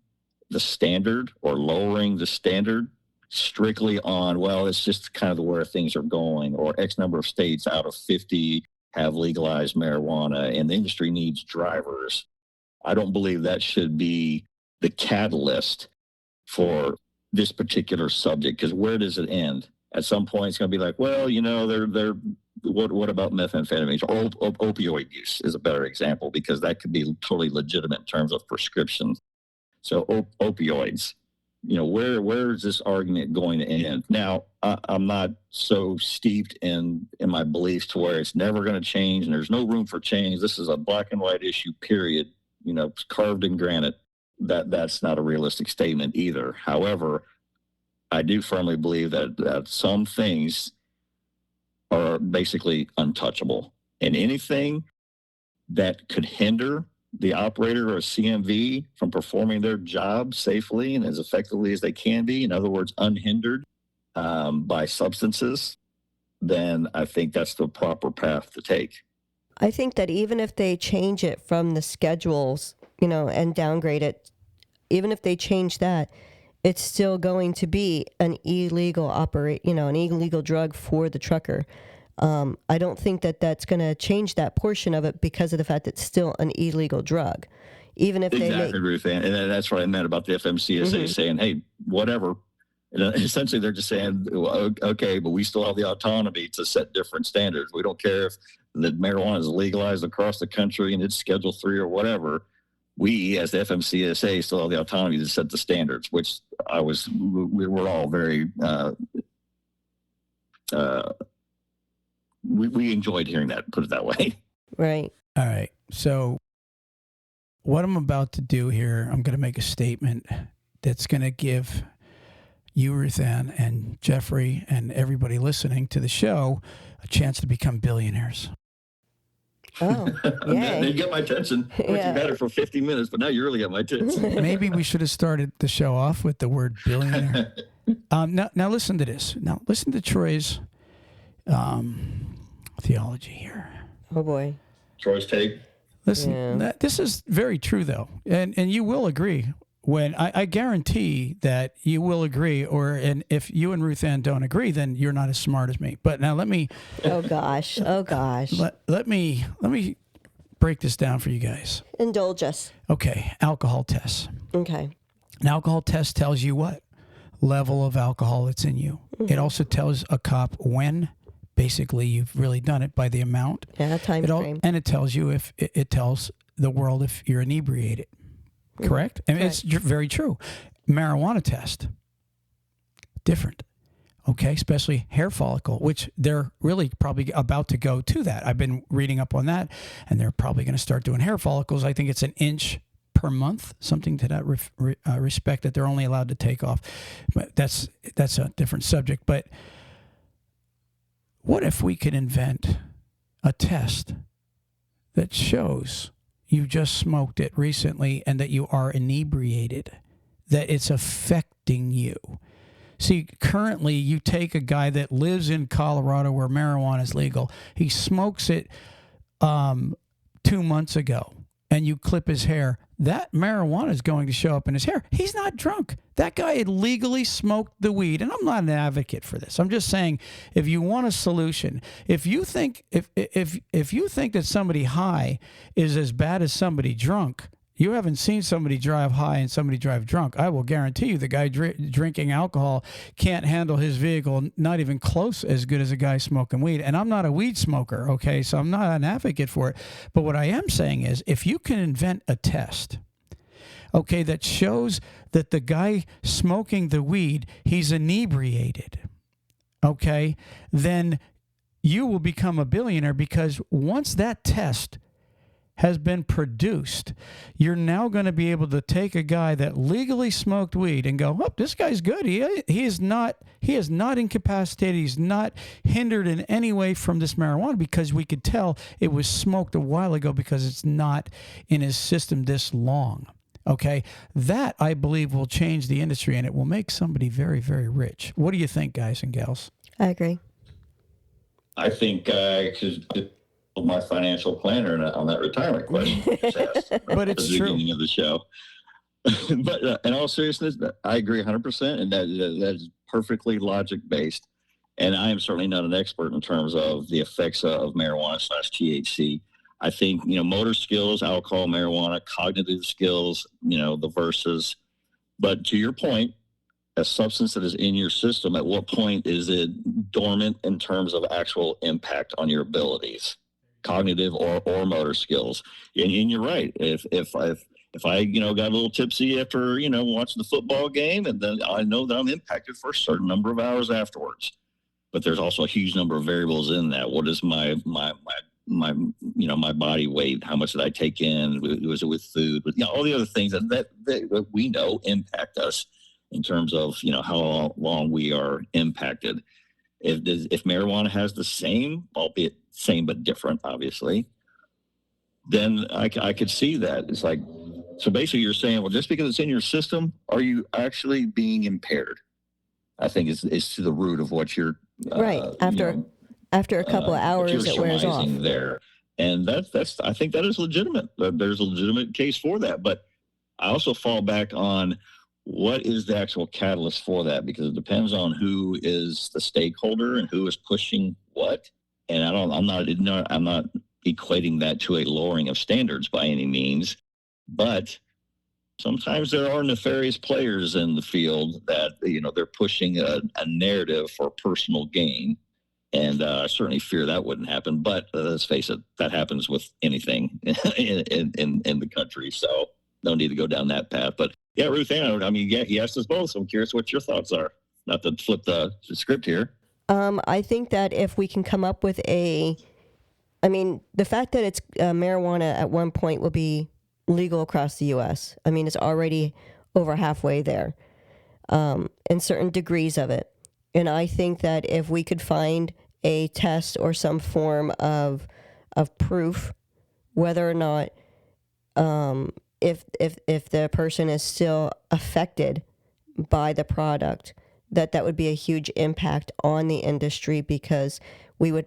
the standard or lowering the standard strictly on, well, it's just kind of where things are going, or X number of states out of 50 have legalized marijuana and the industry needs drivers. I don't believe that should be the catalyst for this particular subject, because where does it end? At some point, it's going to be like, well, they're what about methamphetamines? Or opioid use is a better example, because that could be totally legitimate in terms of prescription. So opioids, where is this argument going to end? Now, I'm not so steeped in my beliefs to where it's never going to change and there's no room for change. This is a black and white issue, period. Carved in granite. That's not a realistic statement either. However, I do firmly believe that some things are basically untouchable, and anything that could hinder the operator or CMV from performing their job safely and as effectively as they can be, in other words, unhindered by substances, then I think that's the proper path to take. I think that even if they change it from the schedules, and downgrade it, even if they change that, it's still going to be an illegal an illegal drug for the trucker. I don't think that that's going to change that portion of it because of the fact that it's still an illegal drug. Even if exactly, Ruth, and that's what I meant about the FMCSA saying, hey, whatever. And essentially, they're just saying, well, okay, but we still have the autonomy to set different standards. We don't care if the marijuana is legalized across the country and it's Schedule 3 or whatever. We, as the FMCSA, still have the autonomy to set the standards, which we were all very, we enjoyed hearing that, put it that way. Right. All right. So what I'm about to do here, I'm going to make a statement that's going to give you, Ruthann, and Jeffrey, and everybody listening to the show a chance to become billionaires. Oh, yeah. You got my attention. You had it for 50 minutes, but now you really got my attention. Maybe we should have started the show off with the word billionaire. Now listen to this. Now listen to Troy's theology here. Oh boy. Troy's take. Listen, this is very true though, and you will agree. When I guarantee that you will agree, and if you and Ruthann don't agree, then you're not as smart as me. But now let me. Oh gosh. Let me break this down for you guys. Indulge us. Okay, alcohol tests. Okay. An alcohol test tells you what level of alcohol that's in you. Mm-hmm. It also tells a cop when, basically, you've really done it by the amount. Yeah, time frame. And it tells you if it tells the world if you're inebriated. Correct? I mean, it's very true. Marijuana test, different. Okay, especially hair follicle, which they're really probably about to go to that. I've been reading up on that, and they're probably going to start doing hair follicles. I think it's an inch per month, something to that respect that they're only allowed to take off. But that's a different subject. But what if we could invent a test that shows you just smoked it recently and that you are inebriated, that it's affecting you? See, currently you take a guy that lives in Colorado where marijuana is legal. He smokes it 2 months ago, and you clip his hair. That marijuana is going to show up in his hair. He's not drunk. That guy had legally smoked the weed, and I'm not an advocate for this. I'm just saying, if you want a solution, if you think that somebody high is as bad as somebody drunk, you haven't seen somebody drive high and somebody drive drunk. I will guarantee you the guy drinking alcohol can't handle his vehicle, not even close as good as a guy smoking weed. And I'm not a weed smoker, okay? So I'm not an advocate for it. But what I am saying is, if you can invent a test, okay, that shows that the guy smoking the weed, he's inebriated, okay, then you will become a billionaire, because once that test has been produced, you're now going to be able to take a guy that legally smoked weed and go, oh, this guy's good. He is not incapacitated. He's not hindered in any way from this marijuana, because we could tell it was smoked a while ago because it's not in his system this long. Okay, that I believe will change the industry, and it will make somebody very, very rich. What do you think, guys and gals? I agree. I think because my financial planner on that retirement question. But it's true. At the beginning of the show. But in all seriousness, I agree 100%, and that is perfectly logic-based. And I am certainly not an expert in terms of the effects of marijuana / THC. I think, motor skills, alcohol, marijuana, cognitive skills, the verses. But to your point, a substance that is in your system, at what point is it dormant in terms of actual impact on your abilities, cognitive or motor skills? And you're right. If I got a little tipsy after watching the football game, and then I know that I'm impacted for a certain number of hours afterwards. But there's also a huge number of variables in that. What is my body weight? How much did I take in? Was it with food? All the other things that we know impact us in terms of how long we are impacted. If marijuana has the same, albeit same but different, obviously, then I could see that. It's like, so basically you're saying, well, just because it's in your system, are you actually being impaired? I think is to the root of what you're right. After a couple of hours, it wears off. There, and that's I think that is legitimate. There's a legitimate case for that, but I also fall back on what is the actual catalyst for that, because it depends on who is the stakeholder and who is pushing what. And I'm not equating that to a lowering of standards by any means, but sometimes there are nefarious players in the field that, they're pushing a narrative for personal gain. And I certainly fear that wouldn't happen. But let's face it, that happens with anything in the country. So no need to go down that path. But yeah, Ruthann, he asked us both. So I'm curious what your thoughts are. Not to flip the script here. I think that if we can come up with the fact that it's marijuana at one point will be legal across the U.S. It's already over halfway there in certain degrees of it. And I think that if we could find a test or some form of proof, whether or not if the person is still affected by the product, that would be a huge impact on the industry, because we would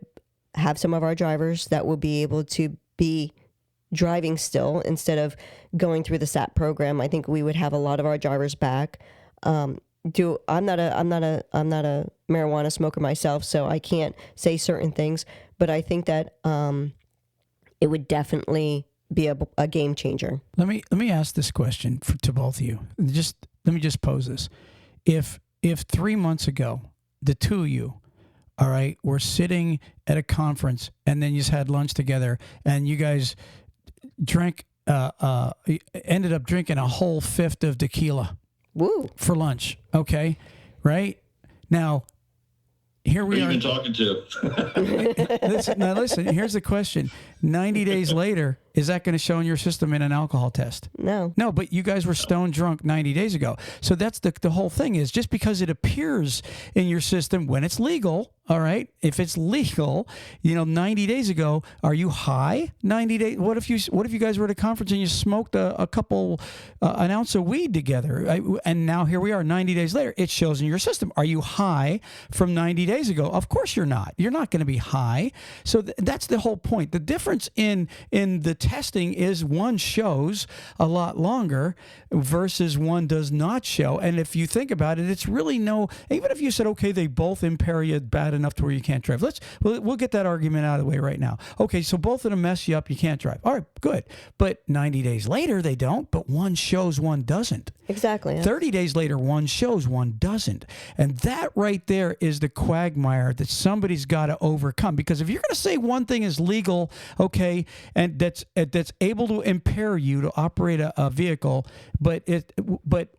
have some of our drivers that will be able to be driving still instead of going through the SAP program. I think we would have a lot of our drivers back. I'm not a marijuana smoker myself, so I can't say certain things, but I think that it would definitely be a game changer. Let me ask this question to both of you. Let me just pose this. If 3 months ago, the two of you, all right, were sitting at a conference and then you just had lunch together and you guys ended up drinking a whole fifth of tequila. Woo. For lunch, okay? Right? Now, here we are. Who you been talking to? Listen, here's the question. 90 days later, is that going to show in your system in an alcohol test? No. No, but you guys were stone drunk 90 days ago. So that's the whole thing, is just because it appears in your system when it's legal, all right? If it's legal, 90 days ago, are you high 90 days? What if you guys were at a conference and you smoked an ounce of weed together? And now here we are 90 days later. It shows in your system. Are you high from 90 days ago? Of course you're not. You're not going to be high. So that's the whole point. The difference in the testing is one shows a lot longer versus one does not show. And if you think about it, it's really even if you said, okay, they both impair you bad enough to where you can't drive. We'll get that argument out of the way right now. Okay, so both of them mess you up, you can't drive. All right, good. But 90 days later, they don't, but one shows, one doesn't. Exactly. Yeah. 30 days later, one shows, one doesn't. And that right there is the quagmire that somebody's got to overcome. Because if you're going to say one thing is legal, okay, and that's able to impair you to operate a vehicle, but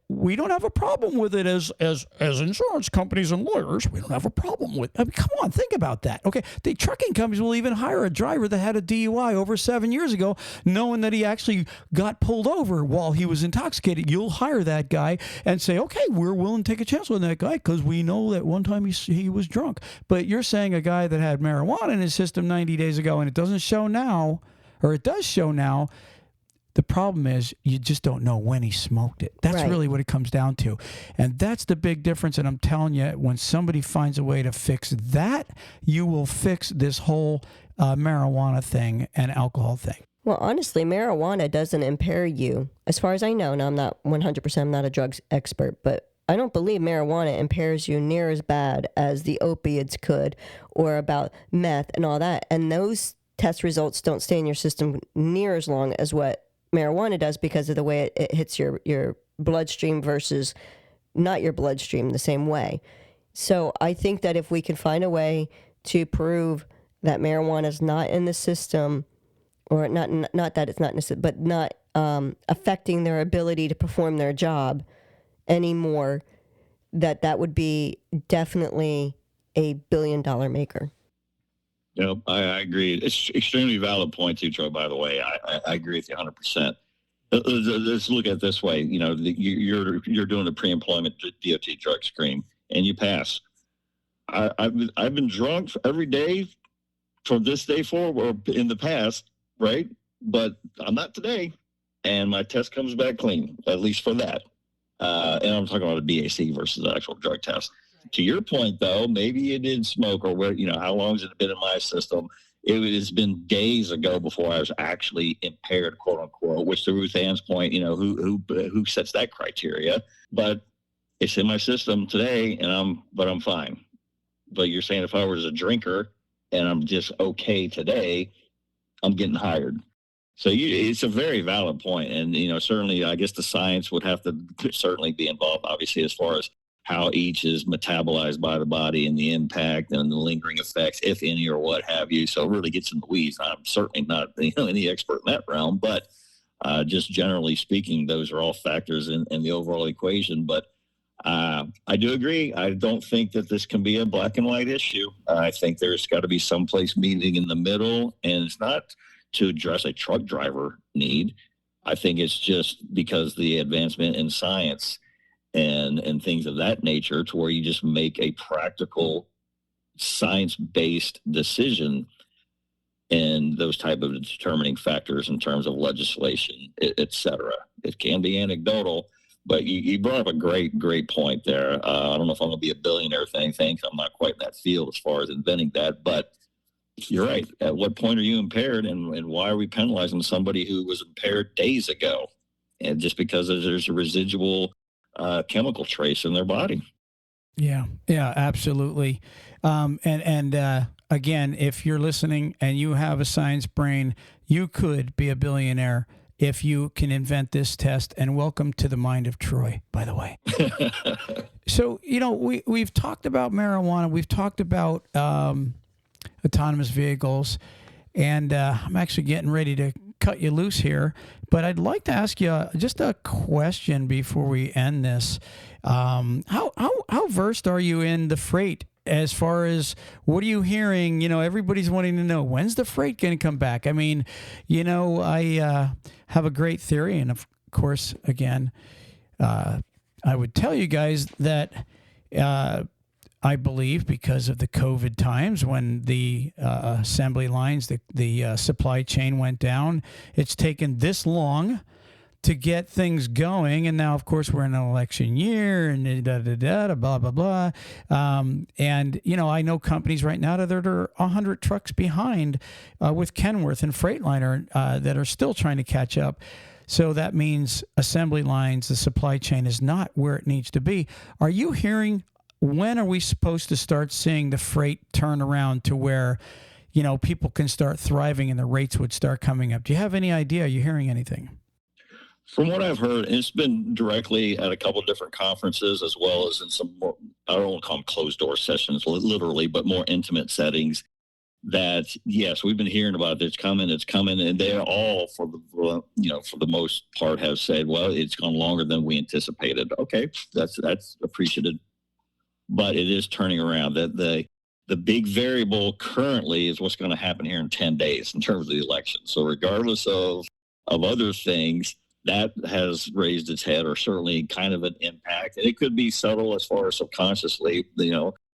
we don't have a problem with it as insurance companies and lawyers. We don't have a problem with it. Come on, think about that. Okay, the trucking companies will even hire a driver that had a DUI over 7 years ago, knowing that he actually got pulled over while he was intoxicated. You'll hire that guy and say, okay, we're willing to take a chance on that guy because we know that one time he was drunk. But you're saying a guy that had marijuana in his system 90 days ago and it doesn't show now, or it does show now. The problem is you just don't know when he smoked it. That's right. Really what it comes down to. And that's the big difference. And I'm telling you, when somebody finds a way to fix that, you will fix this whole marijuana thing and alcohol thing. Well, honestly, marijuana doesn't impair you. As far as I know, now I'm not 100%, I'm not a drugs expert, but I don't believe marijuana impairs you near as bad as the opiates could, or about meth and all that. And those test results don't stay in your system near as long as what marijuana does, because of the way it hits your bloodstream versus not your bloodstream the same way. So I think that if we can find a way to prove that marijuana is not in the system, or not that it's not in the system, but not affecting their ability to perform their job anymore, that would be definitely a billion-dollar maker. I agree. It's extremely valid point too, Troy, by the way. I agree with you 100%. Let's look at it this way. You're doing a pre-employment DOT drug screen and you pass. I've been drunk every day from this day forward, or in the past, right? But I'm not today, and my test comes back clean, at least for that. And I'm talking about a BAC versus the actual drug test. To your point, though, maybe you did smoke, or how long has it been in my system? It has been days ago before I was actually impaired, quote unquote. Which, to Ruthann's point, who sets that criteria? But it's in my system today, and I'm fine. But you're saying if I was a drinker and I'm just okay today, I'm getting hired. So it's a very valid point. And, certainly I guess the science would have to certainly be involved, obviously, as far as how each is metabolized by the body and the impact and the lingering effects, if any, or what have you. So it really gets in the weeds. I'm certainly not any expert in that realm, but just generally speaking, those are all factors in the overall equation. But I do agree. I don't think that this can be a black and white issue. I think there's got to be someplace meeting in the middle, and it's not to address a truck driver need. I think it's just because the advancement in science and things of that nature, to where you just make a practical science-based decision and those type of determining factors in terms of legislation, et cetera. It can be anecdotal, but you brought up a great point there. I don't know if I'm going to be a billionaire thing. I'm not quite in that field as far as inventing that, but you're right. At what point are you impaired, and why are we penalizing somebody who was impaired days ago? And just because there's a residual chemical trace in their body. Yeah, absolutely. Again, if you're listening and you have a science brain, you could be a billionaire if you can invent this test. And welcome to the mind of Troy, by the way. So, we've talked about marijuana. We've talked about autonomous vehicles. And I'm actually getting ready to cut you loose here. But I'd like to ask you just a question before we end this. How versed are you in the freight? As far as what are you hearing? Everybody's wanting to know, when's the freight going to come back? I mean, I have a great theory. And of course, again, I would tell you guys that I believe because of the COVID times when the assembly lines, the supply chain went down, it's taken this long to get things going. And now, of course, we're in an election year and blah, blah, blah. And, I know companies right now that are 100 trucks behind with Kenworth and Freightliner that are still trying to catch up. So that means assembly lines, the supply chain is not where it needs to be. Are you hearing, when are we supposed to start seeing the freight turn around to where, people can start thriving and the rates would start coming up? Do you have any idea? Are you hearing anything? From what I've heard, and it's been directly at a couple of different conferences, as well as in some more, I don't want to call them closed door sessions, literally, but more intimate settings, that yes, we've been hearing about it. It's coming. And they're all, for the most part, have said, well, it's gone longer than we anticipated. Okay, that's appreciated. But it is turning around. That the big variable currently is what's going to happen here in 10 days in terms of the election. So regardless of other things, that has raised its head, or certainly kind of an impact. And it could be subtle as far as subconsciously,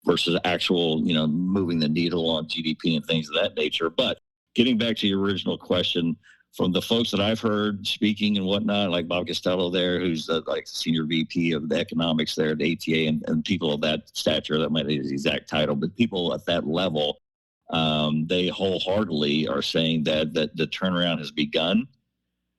versus actual, moving the needle on GDP and things of that nature. But getting back to your original question, from the folks that I've heard speaking and whatnot, like Bob Costello there, who's like senior VP of the economics there at the ATA, and people of that stature, that might be his exact title, but people at that level, they wholeheartedly are saying that the turnaround has begun.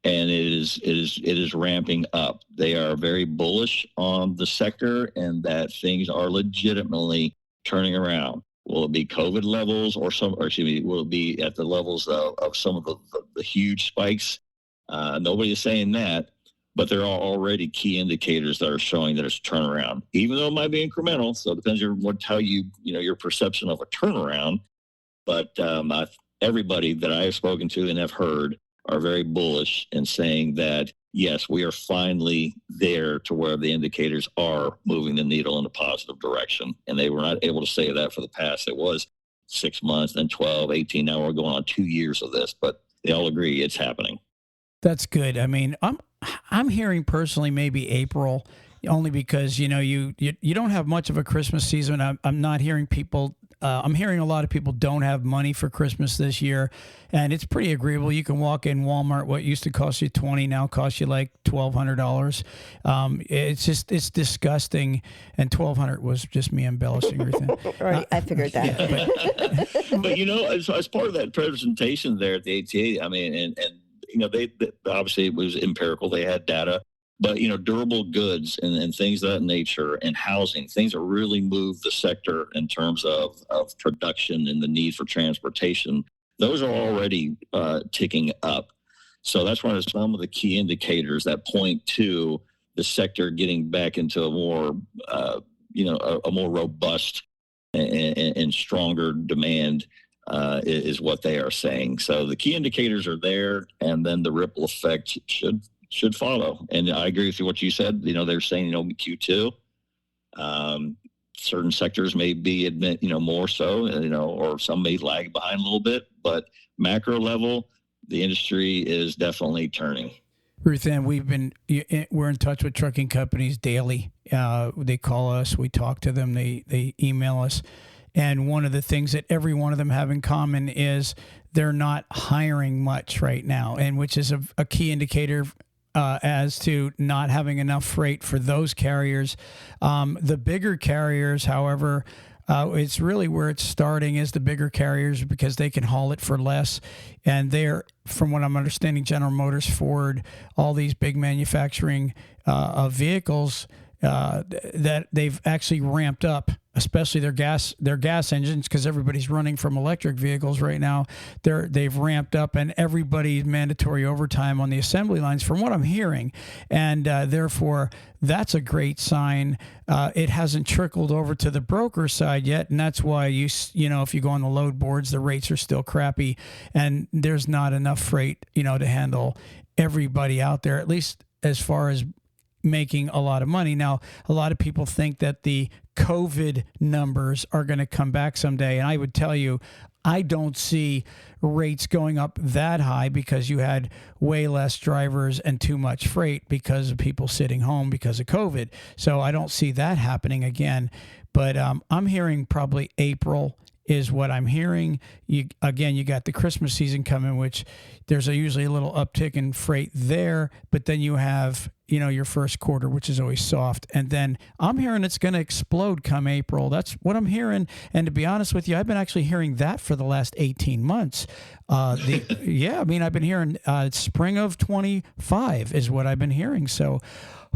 and it is ramping up. They are very bullish on the sector and that things are legitimately turning around. Will it be COVID levels will it be at the levels of some of the huge spikes? Nobody is saying that, but there are already key indicators that are showing that it's a turnaround, even though it might be incremental. So it depends on how your perception of a turnaround. But everybody that I have spoken to and have heard are very bullish in saying that, yes, we are finally there to where the indicators are moving the needle in a positive direction. And they were not able to say that for the past. It was 6 months, then 12, 18. Now we're going on 2 years of this, but they all agree it's happening. That's good. I mean, I'm hearing personally maybe April, only because you don't have much of a Christmas season. I'm not hearing people. I'm hearing a lot of people don't have money for Christmas this year, and it's pretty agreeable. You can walk in Walmart, what used to cost you $20 now costs you like $1,200. It's disgusting, and $1,200 was just me embellishing everything. Right, I figured that. But as part of that presentation there at the ATA, I mean, and they obviously it was empirical. They had data. But, durable goods and things of that nature and housing, things that really move the sector in terms of production and the need for transportation, those are already ticking up. So that's one of some of the key indicators that point to the sector getting back into a more, a more robust and stronger demand is what they are saying. So the key indicators are there, and then the ripple effect should follow. And I agree with you what you said. They're saying Q2. Certain sectors may be more so, or some may lag behind a little bit. But macro level, the industry is definitely turning. Ruthann, we're in touch with trucking companies daily. They call us, we talk to them, they email us. And one of the things that every one of them have in common is they're not hiring much right now, and which is a key indicator as to not having enough freight for those carriers. The bigger carriers, however, it's really where it's starting is the bigger carriers, because they can haul it for less. And they're, from what I'm understanding, General Motors, Ford, all these big manufacturing of vehicles, that they've actually ramped up, especially their gas engines, because everybody's running from electric vehicles right now. They've ramped up, and everybody's mandatory overtime on the assembly lines, from what I'm hearing, and therefore that's a great sign. It hasn't trickled over to the broker side yet, and that's why if you go on the load boards, the rates are still crappy, and there's not enough freight to handle everybody out there, at least as far as making a lot of money. Now, a lot of people think that the COVID numbers are going to come back someday. And I would tell you, I don't see rates going up that high, because you had way less drivers and too much freight because of people sitting home because of COVID. So I don't see that happening again. But I'm hearing probably April is what I'm hearing. You got the Christmas season coming, which there's usually a little uptick in freight there, but then you have, your first quarter, which is always soft. And then I'm hearing it's going to explode come April. That's what I'm hearing. And to be honest with you, I've been actually hearing that for the last 18 months. I've been hearing spring of 25 is what I've been hearing. So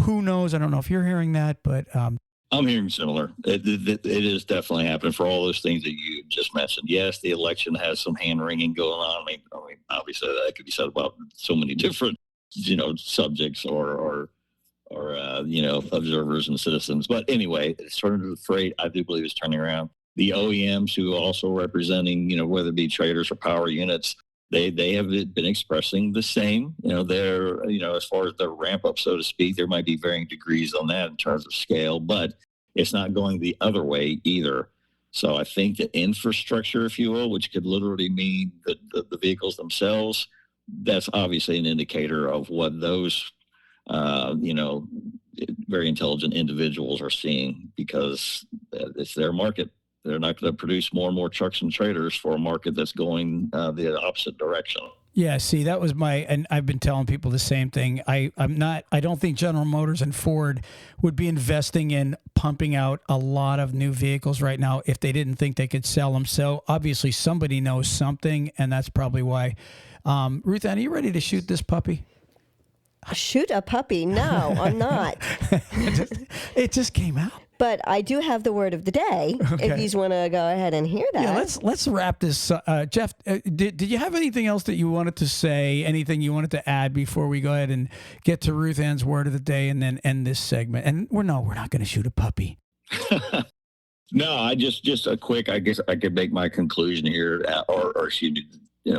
who knows? I don't know if you're hearing that, but I'm hearing similar. It is definitely happening for all those things that you just mentioned. Yes, the election has some hand-wringing going on. I mean, obviously that could be said about so many different, subjects or observers and citizens. But anyway, it's turning to the freight. I do believe it's turning around. The OEMs, who are also representing, whether it be traders or power units, they have been expressing the same. They're, as far as the ramp up, so to speak, there might be varying degrees on that in terms of scale, but it's not going the other way either. So I think the infrastructure, if you will, which could literally mean the vehicles themselves, that's obviously an indicator of what those, very intelligent individuals are seeing, because it's their market. They're not going to produce more and more trucks and trailers for a market that's going the opposite direction. Yeah, see, that was and I've been telling people the same thing. I don't think General Motors and Ford would be investing in pumping out a lot of new vehicles right now if they didn't think they could sell them. So obviously somebody knows something, and that's probably why. Ruthann, are you ready to shoot this puppy? Shoot a puppy? No, I'm not. It just came out. But I do have the word of the day. Okay. If you want to go ahead and hear that. Yeah, let's wrap this. Jeff, did you have anything else that you wanted to say? Anything you wanted to add before we go ahead and get to Ruthann's word of the day and then end this segment? And we're not going to shoot a puppy. No, I just a quick. I guess I could make my conclusion here, or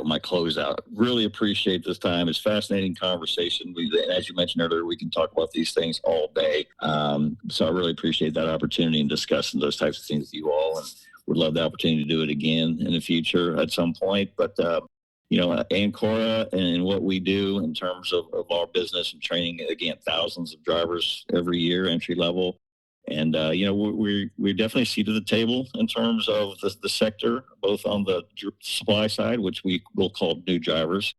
my closeout. Really appreciate this time. It's fascinating conversation. And as you mentioned earlier, we can talk about these things all day. So I really appreciate that opportunity and discussing those types of things with you all, and would love the opportunity to do it again in the future at some point. But Ancora and what we do in terms of our business and training, again, thousands of drivers every year, entry level. And, we definitely see to the table in terms of the sector, both on the supply side, which we will call new drivers,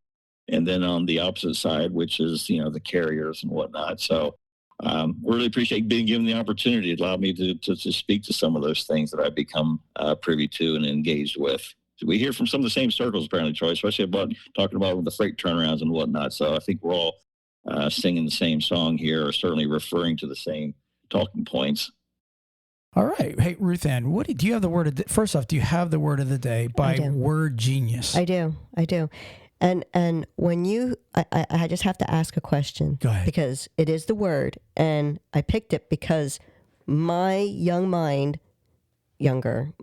and then on the opposite side, which is, the carriers and whatnot. So really appreciate being given the opportunity. It allowed me to speak to some of those things that I've become privy to and engaged with. So we hear from some of the same circles, apparently, Troy, especially about talking about the freight turnarounds and whatnot. So I think we're all singing the same song here, or certainly referring to the same talking points. All right. Hey, Ruthann, do you have the word of first off, do you have the word of the day by Word Genius? I do. And when I just have to ask a question. Go ahead. Because it is the word, and I picked it because my younger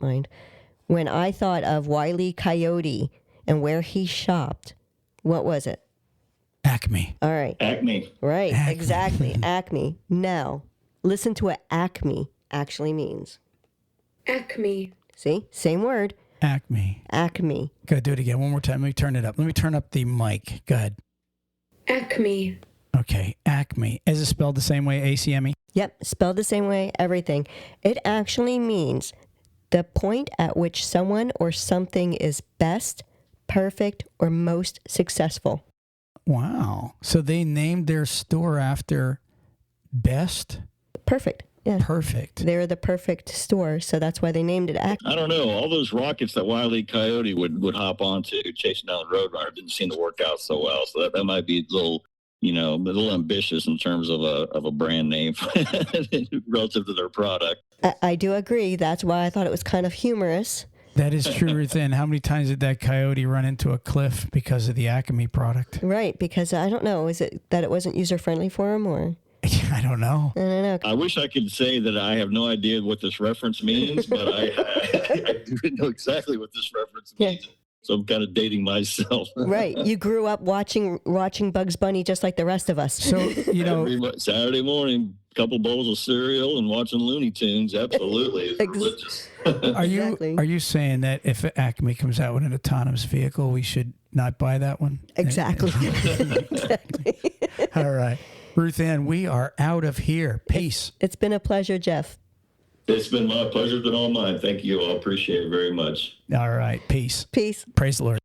mind, when I thought of Wile E. Coyote and where he shopped, what was it? Acme. All right. Acme. Right. Acme. Exactly. Acme. Now, listen to what Acme actually means. Acme. See? Same word. Acme. Acme. Go do it again. One more time. Let me turn it up. Let me turn up the mic. Go ahead. Acme. Okay. Acme. Is it spelled the same way? ACME? Yep. Spelled the same way, everything. It actually means the point at which someone or something is best, perfect, or most successful. Wow. So they named their store after Best? Perfect. Yeah. Perfect. They're the perfect store, so that's why they named it Acme. I don't know. All those rockets that Wile E. Coyote would hop onto chasing down the Roadrunner didn't seem to work out so well. So that might be a little ambitious in terms of a brand name relative to their product. I do agree. That's why I thought it was kind of humorous. That is true, Ruthann. How many times did that coyote run into a cliff because of the Acme product? Right, because I don't know. Is it that it wasn't user-friendly for him, or? I don't know. I don't know. I wish I could say that I have no idea what this reference means, but I do know exactly what this reference means. Yeah. So I'm kind of dating myself. Right. You grew up watching Bugs Bunny just like the rest of us. So, Every Saturday morning, a couple bowls of cereal and watching Looney Tunes. Absolutely. Are you saying that if Acme comes out with an autonomous vehicle, we should not buy that one? Exactly. Exactly. All right. Ruthann, we are out of here. Peace. It's been a pleasure, Jeff. It's been my pleasure. It's been all mine. Thank you all. Appreciate it very much. All right. Peace. Peace. Praise the Lord.